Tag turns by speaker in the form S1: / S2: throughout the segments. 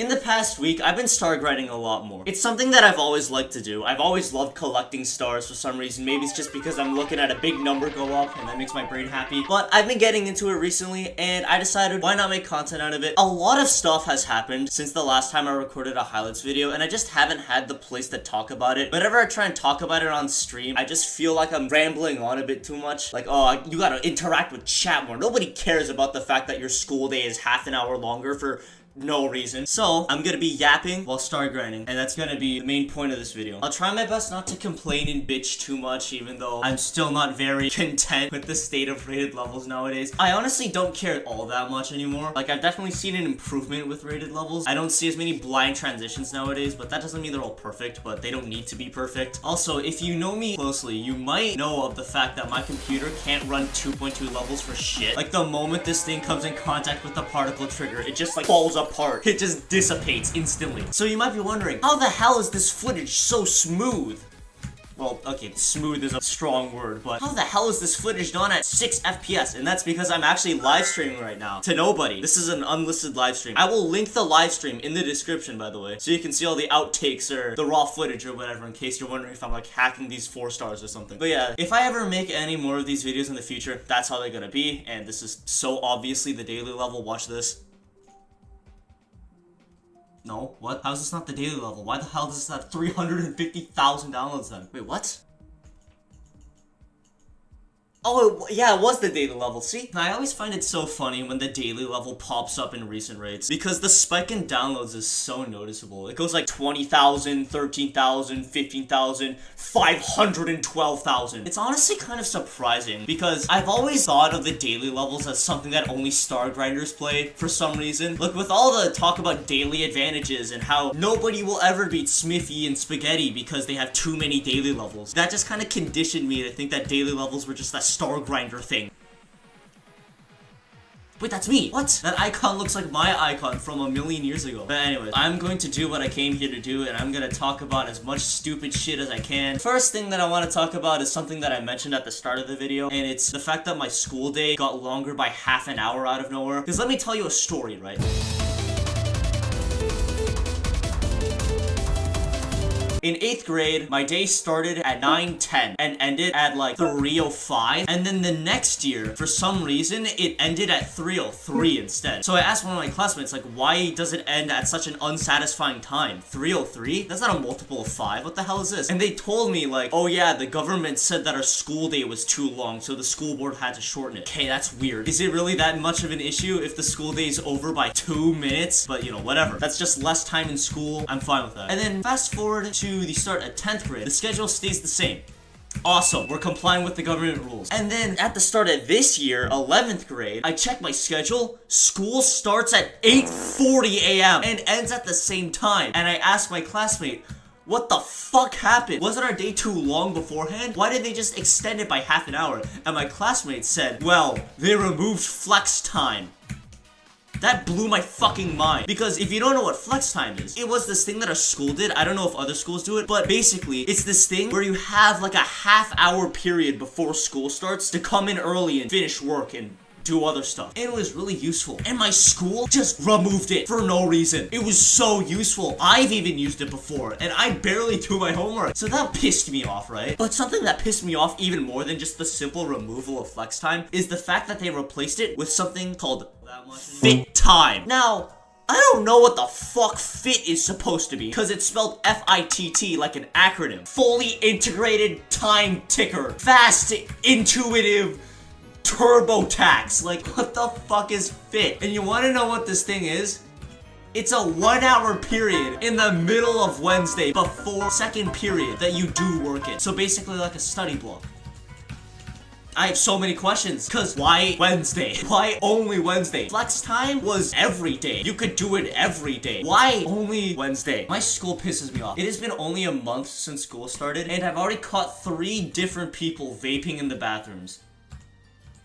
S1: In the past week, I've been star grinding a lot more. It's something that I've always liked to do. I've always loved collecting stars for some reason. Maybe it's just because I'm looking at a big number go up and that makes my brain happy. But I've been getting into it recently and I decided why not make content out of it. A lot of stuff has happened since the last time I recorded a highlights video and I just haven't had the place to talk about it. Whenever I try and talk about it on stream, I just feel like I'm rambling on a bit too much. Like, oh, you gotta interact with chat more. Nobody cares about the fact that your school day is half an hour longer for no reason. So I'm gonna be yapping while star grinding, and that's gonna be the main point of this video. I'll try my best not to complain and bitch too much, even though I'm still not very content with the state of rated levels nowadays. I honestly don't care all that much anymore. Like, I've definitely seen an improvement with rated levels. I don't see as many blind transitions nowadays, but that doesn't mean they're all perfect, but they don't need to be perfect. Also, if you know me closely, you might know of the fact that my computer can't run 2.2 levels for shit. Like, the moment this thing comes in contact with the particle trigger, it just like falls apart. It just dissipates instantly. So you might be wondering, how the hell is this footage so smooth? Well, okay, smooth is a strong word, but how the hell is this footage done at 6 FPS? And that's because I'm actually live streaming right now to nobody. This is an unlisted live stream. I will link the live stream in the description, by the way, so you can see all the outtakes or the raw footage or whatever, in case you're wondering if I'm like hacking these 4 stars or something. But yeah, if I ever make any more of these videos in the future, that's how they're gonna be. And this is so obviously the daily level. Watch this. No, what? How is this not the daily level? Why the hell does this have 350,000 downloads then? Wait, what? Oh, yeah, it was the daily level, see? I always find it so funny when the daily level pops up in recent rates, because the spike in downloads is so noticeable. It goes like 20,000, 13,000, 15,000, 512,000. It's honestly kind of surprising, because I've always thought of the daily levels as something that only star grinders play for some reason. Look, with all the talk about daily advantages and how nobody will ever beat Smithy and Spaghetti because they have too many daily levels, that just kind of conditioned me to think that daily levels were just that star grinder thing. Wait, that's me! What? That icon looks like my icon from a million years ago. But anyways, I'm going to do what I came here to do, and I'm gonna talk about as much stupid shit as I can. First thing that I want to talk about is something that I mentioned at the start of the video, and it's the fact that my school day got longer by half an hour out of nowhere. Because let me tell you a story, right? In 8th grade, my day started at 9:10 and ended at like 3:05. And then the next year, for some reason, it ended at 3:03 instead. So I asked one of my classmates, like, why does it end at such an unsatisfying time? 3:03? That's not a multiple of 5. What the hell is this? And they told me, like, oh yeah, the government said that our school day was too long, so the school board had to shorten it. Okay, that's weird. Is it really that much of an issue if the school day is over by 2 minutes? But, you know, whatever. That's just less time in school. I'm fine with that. And then fast forward to the start of 10th grade, the schedule stays the same. Awesome, we're complying with the government rules. And then at the start of this year, 11th grade, I check my schedule. School starts at 8:40 a.m. and ends at the same time. And I ask my classmate, what the fuck happened? Wasn't our day too long beforehand? Why did they just extend it by half an hour? And my classmate said, well, they removed flex time. That blew my fucking mind. Because if you don't know what flex time is, it was this thing that our school did. I don't know if other schools do it, but basically, it's this thing where you have like a half-hour period before school starts to come in early and finish work and do other stuff. And it was really useful. And my school just removed it for no reason. It was so useful. I've even used it before, and I barely do my homework. So that pissed me off, right? But something that pissed me off even more than just the simple removal of flex time is the fact that they replaced it with something called fit time. Now, I don't know what the fuck fit is supposed to be, because it's spelled F-I-T-T like an acronym. Fully integrated time ticker. Fast, intuitive, TurboTax. Like, what the fuck is fit? And you want to know what this thing is? It's a 1-hour period in the middle of Wednesday before second period that you do work in. So basically like a study block. I have so many questions, cause why Wednesday? Why only Wednesday? Flex time was every day. You could do it every day. Why only Wednesday? My school pisses me off. It has been only a month since school started, and I've already caught 3 different people vaping in the bathrooms.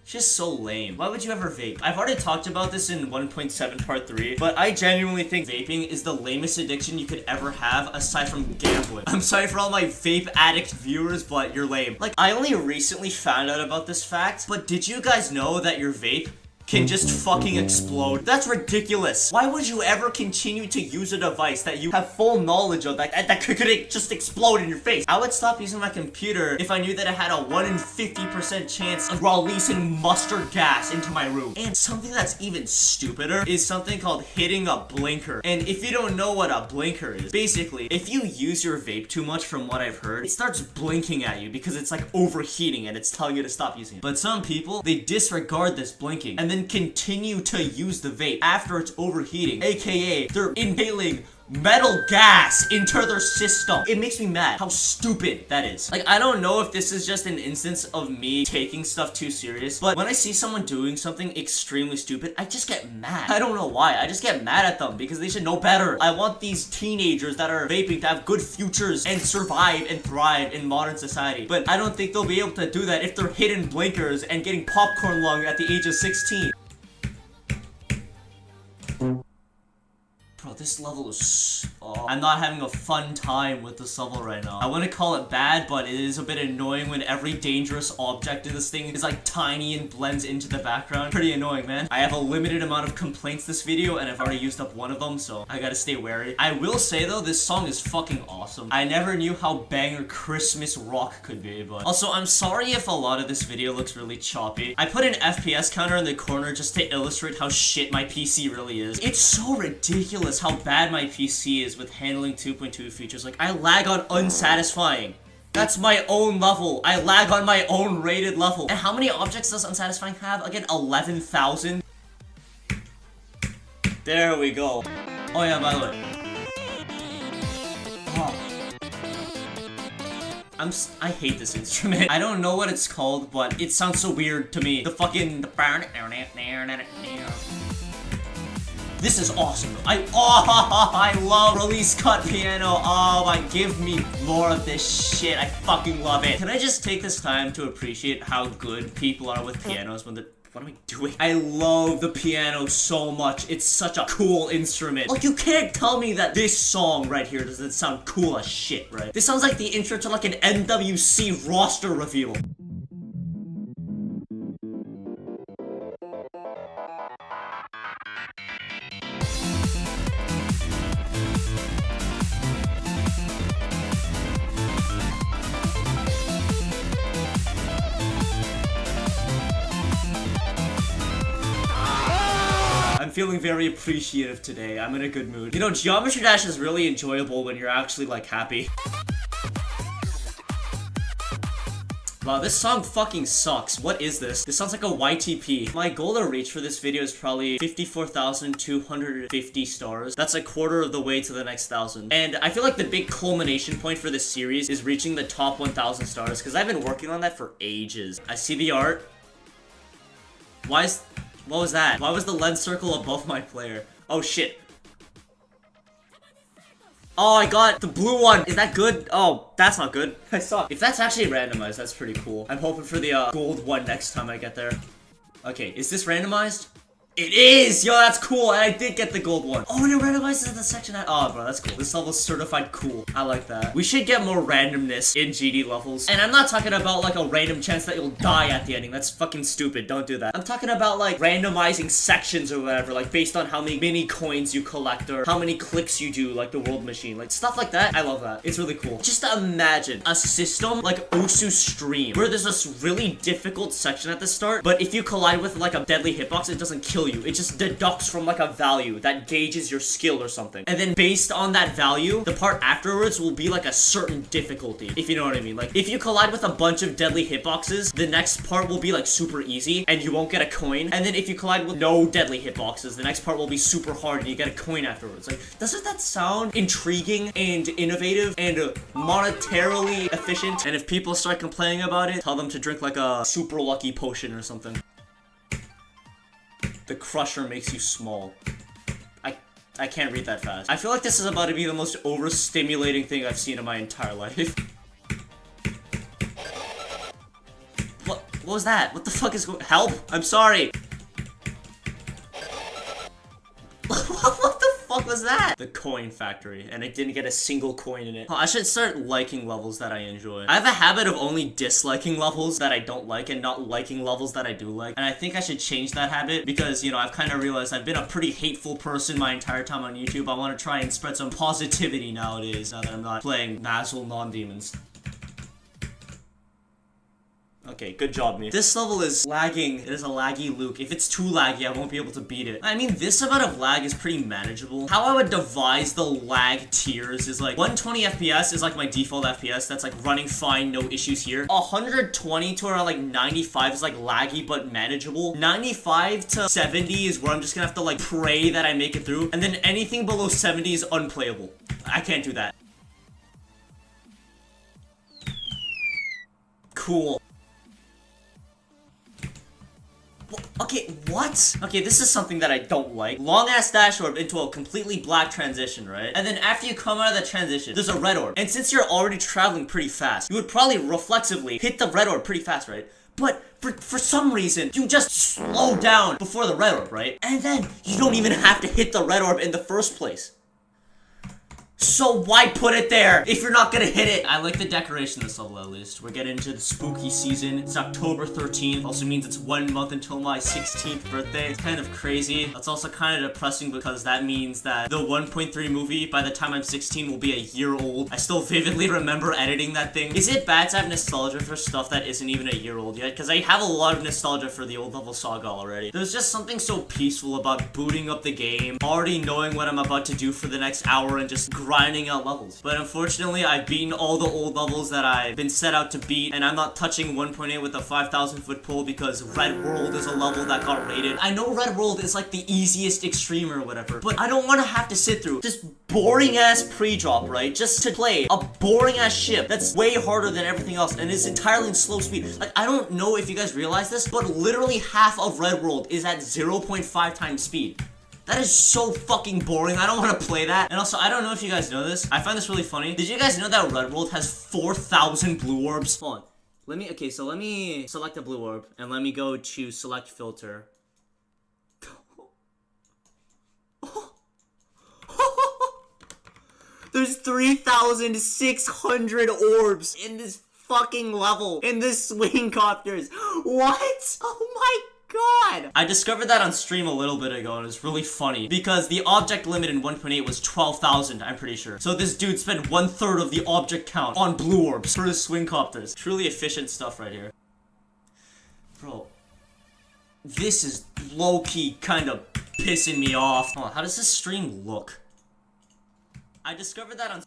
S1: It's just so lame. Why would you ever vape? I've already talked about this in 1.7 part 3, but I genuinely think vaping is the lamest addiction you could ever have aside from gambling. I'm sorry for all my vape addict viewers, but you're lame. Like, I only recently found out about this fact, but did you guys know that your vape can just fucking explode. That's ridiculous. Why would you ever continue to use a device that you have full knowledge of that could just explode in your face? I would stop using my computer if I knew that it had a 1 in 50% chance of releasing mustard gas into my room. And something that's even stupider is something called hitting a blinker. And if you don't know what a blinker is, basically, if you use your vape too much, from what I've heard, it starts blinking at you because it's like overheating and it's telling you to stop using it. But some people, they disregard this blinking and then continue to use the vape after it's overheating, aka they're inhaling metal gas into their system. It makes me mad how stupid that is. Like, I don't know if this is just an instance of me taking stuff too serious, but when I see someone doing something extremely stupid, I just get mad. I don't know why. I just get mad at them because they should know better. I want these teenagers that are vaping to have good futures and survive and thrive in modern society, but I don't think they'll be able to do that if they're hitting blinkers and getting popcorn lung at the age of 16. Bro, this level is I'm not having a fun time with this level right now. I want to call it bad, but it is a bit annoying when every dangerous object in this thing is like tiny and blends into the background. Pretty annoying, man. I have a limited amount of complaints this video, and I've already used up one of them, so I gotta stay wary. I will say though, this song is fucking awesome. I never knew how banger Christmas rock could be, but also I'm sorry if a lot of this video looks really choppy. I put an FPS counter in the corner just to illustrate how shit my PC really is. It's so ridiculous how bad my PC is with handling 2.2 features. Like, I lag on unsatisfying. That's my own level. I lag on my own rated level. And how many objects does unsatisfying have? Again, 11,000? There we go. Oh yeah, by the way. Oh. I hate this instrument. I don't know what it's called, but it sounds so weird to me. The fucking... This is awesome. I love release cut piano. Oh, give me more of this shit. I fucking love it. Can I just take this time to appreciate how good people are with pianos when they're... What am I doing? I love the piano so much. It's such a cool instrument. Like, you can't tell me that this song right here doesn't sound cool as shit, right? This sounds like the intro to like an NWC roster reveal. I'm feeling very appreciative today. I'm in a good mood. You know, Geometry Dash is really enjoyable when you're actually, like, happy. Wow, this song fucking sucks. What is this? This sounds like a YTP. My goal to reach for this video is probably 54,250 stars. That's a quarter of the way to the next 1,000. And I feel like the big culmination point for this series is reaching the top 1,000 stars, because I've been working on that for ages. I see the art. What was that? Why was the lens circle above my player? Oh shit. Oh, I got the blue one. Is that good? Oh, that's not good. I suck. If that's actually randomized, that's pretty cool. I'm hoping for the gold one next time I get there. Okay, is this randomized? It is! Yo, that's cool, and I did get the gold one. Oh, and it randomizes in the section that- Oh, bro, that's cool. This level's certified cool. I like that. We should get more randomness in GD levels. And I'm not talking about, like, a random chance that you'll die at the ending. That's fucking stupid. Don't do that. I'm talking about, like, randomizing sections or whatever, like, based on how many mini coins you collect or how many clicks you do, like the world machine. Like, stuff like that. I love that. It's really cool. Just imagine a system like Osu Stream, where there's this really difficult section at the start, but if you collide with, like, a deadly hitbox, it doesn't kill you. It just deducts from like a value that gauges your skill or something. And then based on that value, the part afterwards will be like a certain difficulty, if you know what I mean. Like, if you collide with a bunch of deadly hitboxes, the next part will be like super easy and you won't get a coin. And then if you collide with no deadly hitboxes, the next part will be super hard and you get a coin afterwards. Like, doesn't that sound intriguing and innovative and monetarily efficient? And if people start complaining about it, tell them to drink like a super lucky potion or something. The crusher makes you small. I can't read that fast. I feel like this is about to be the most overstimulating thing I've seen in my entire life. What was that? What the fuck is going- Help! I'm sorry! What the fuck was was that? The coin factory, and I didn't get a single coin in it. Oh, I should start liking levels that I enjoy. I have a habit of only disliking levels that I don't like and not liking levels that I do like. And I think I should change that habit because, you know, I've kind of realized I've been a pretty hateful person my entire time on YouTube. I want to try and spread some positivity nowadays, now that I'm not playing Mazel non-demons. Okay, good job, me. This level is lagging. It is a laggy Luke. If it's too laggy, I won't be able to beat it. I mean, this amount of lag is pretty manageable. How I would devise the lag tiers is like 120 FPS is like my default FPS. That's like running fine, no issues here. 120 to around like 95 is like laggy but manageable. 95 to 70 is where I'm just gonna have to like pray that I make it through. And then anything below 70 is unplayable. I can't do that. Cool. Okay, what? Okay, this is something that I don't like. Long-ass dash orb into a completely black transition, right? And then after you come out of the transition, there's a red orb. And since you're already traveling pretty fast, you would probably reflexively hit the red orb pretty fast, right? But for some reason, you just slow down before the red orb, right? And then you don't even have to hit the red orb in the first place. So why put it there if you're not gonna hit it? I like the decoration of this level at least. We're getting into the spooky season. It's October 13th. Also means it's 1 month until my 16th birthday. It's kind of crazy. That's also kind of depressing because that means that the 1.3 movie, by the time I'm 16, will be a year old. I still vividly remember editing that thing. Is it bad to have nostalgia for stuff that isn't even a year old yet? Because I have a lot of nostalgia for the old level saga already. There's just something so peaceful about booting up the game, already knowing what I'm about to do for the next hour and just grinding out levels. But unfortunately, I've beaten all the old levels that I've been set out to beat, and I'm not touching 1.8 with a 5,000 foot pole because Red World is a level that got rated. I know Red World is like the easiest extreme or whatever, but I don't want to have to sit through this boring ass pre-drop, right? Just to play a boring ass ship that's way harder than everything else and is entirely in slow speed. Like, I don't know if you guys realize this, but literally half of Red World is at 0.5 times speed. That is so fucking boring. I don't want to play that. And also, I don't know if you guys know this. I find this really funny. Did you guys know that Red World has 4,000 blue orbs? Hold on. Let me select a blue orb and let me go to select filter. There's 3,600 orbs in this fucking level in this swing copters. What? Oh my God. I discovered that on stream a little bit ago and it was really funny because the object limit in 1.8 was 12,000, I'm pretty sure. So this dude spent 1/3 of the object count on blue orbs for his swing copters. Truly efficient stuff right here. Bro, this is low-key kind of pissing me off. Oh, how does this stream look? I discovered that on...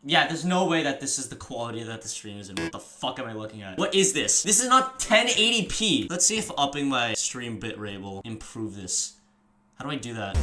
S1: Yeah, there's no way that this is the quality that the stream is in. What the fuck am I looking at? What is this? This is not 1080p. Let's see if upping my stream bitrate will improve this. How do I do that?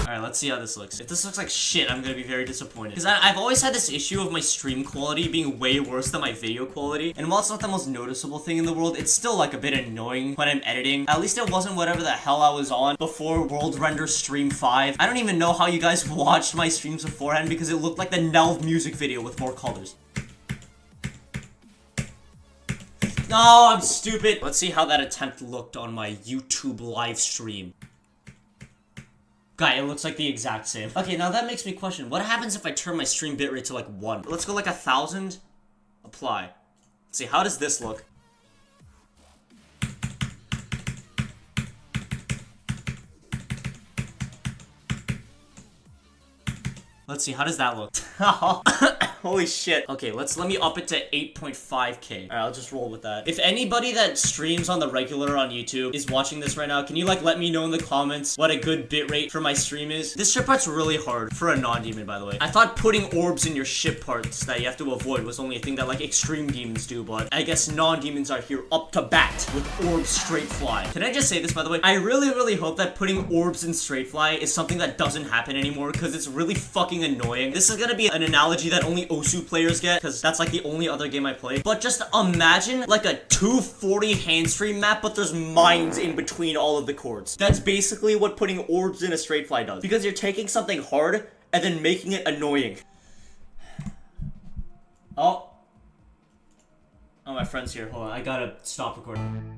S1: Alright, let's see how this looks. If this looks like shit, I'm gonna be very disappointed. Because I've always had this issue of my stream quality being way worse than my video quality. And while it's not the most noticeable thing in the world, it's still like a bit annoying when I'm editing. At least it wasn't whatever the hell I was on before World Render Stream 5. I don't even know how you guys watched my streams beforehand because it looked like the Nelv music video with more colors. No, I'm stupid. Let's see how that attempt looked on my YouTube live stream. Guy, it looks like the exact same. Okay, now that makes me question, what happens if I turn my stream bitrate to like 1? Let's go like 1,000. Apply. Let's see, how does this look? Let's see, how does that look? Holy shit. Okay, let me up it to 8.5K. Alright, I'll just roll with that. If anybody that streams on the regular on YouTube is watching this right now, can you like let me know in the comments what a good bitrate for my stream is? This ship part's really hard for a non-demon, by the way. I thought putting orbs in your ship parts that you have to avoid was only a thing that like extreme demons do, but I guess non-demons are here up to bat with orbs straight fly. Can I just say this, by the way? I really hope that putting orbs in straight fly is something that doesn't happen anymore because it's really fucking annoying. This is gonna be an analogy that only Osu players get because that's like the only other game I play. But just imagine like a 240 handstream map, but there's mines in between all of the chords. That's basically what putting orbs in a straight fly does. Because you're taking something hard and then making it annoying. Oh. Oh, my friend's here. Hold on, I gotta stop recording.